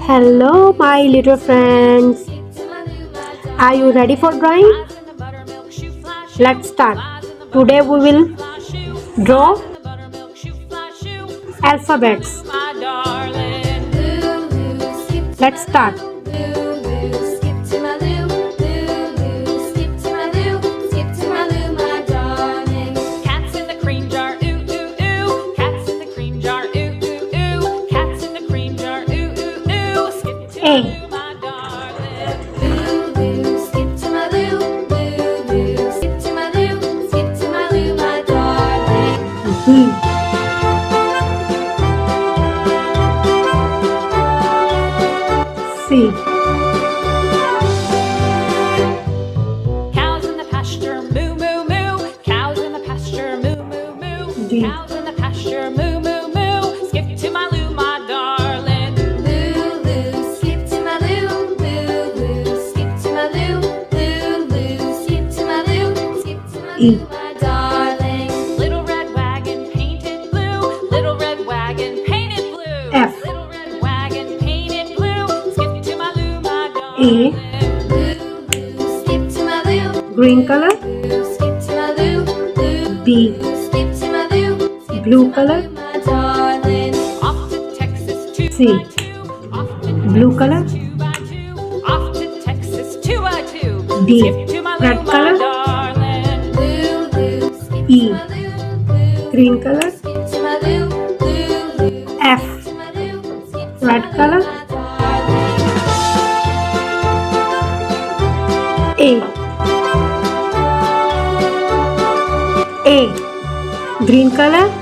Hello, my little friends. Are you ready for drawing? Let's start. Today we will draw alphabets. Let's start. A. B. C. Cows in the pasture, moo moo moo. Cows in the pasture, moo moo moo. D. Cows in the pasture, moo moo moo. Skip to my loo, my darling. Loo loo, skip to my loo. Loo loo, skip to my loo. Loo loo, skip to my loo. Skip to my E. loo, my darling. Little red wagon painted blue. Little red wagon painted blue. F. Little red wagon painted blue. Skip to my loo, my A. darling. Loo loo, skip to my loo. Green color. Skip to my loo, loo. B. Skip to my loo. Skip Blue to my color. loo, my darling. Off to Texas, two C. by two. Off to Blue Texas, color. 2 by 2. Off to Texas, 2 by 2. D. Skip to my Red loo, my color. darling. Loo, loo, skip E. to my loo, loo. Green color. Skip to my loo, loo, loo. F. To my loo, skip to Red my loo, color. my darling. A. A. Green color.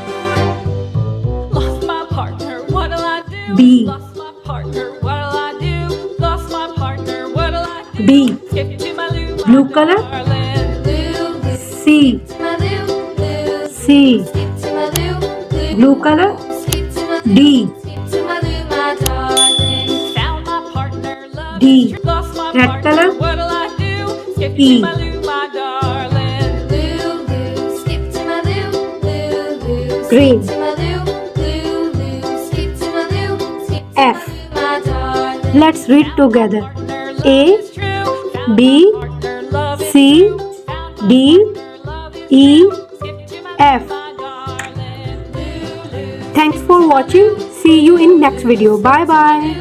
Lost my partner, what'll I do? B. Lost my partner, what'll I do? Lost my partner, what'll I do? B. Skip to my loo, my Blue color. darling. Loo, loo, C. to my loo, loo. C. Skip to my loo, loo. Blue color. Skip to my loo, D. skip to my loo, my darling. Found my partner, love D. lost my Red partner, color. what'll I do? Skip E. to my loo, my darling. Loo, loo, skip to my loo, loo, loo. Green. Skip to my loo, loo, loo. Skip to my loo, skip to F. my loo, my darling. Let's read together. Partner, love A, is true. Found B, my partner, love is C, true. Found my D, partner, love is E, true. Skip to my F. loo, my darling. Loo, loo. Thanks for watching. See you in next video. Bye bye.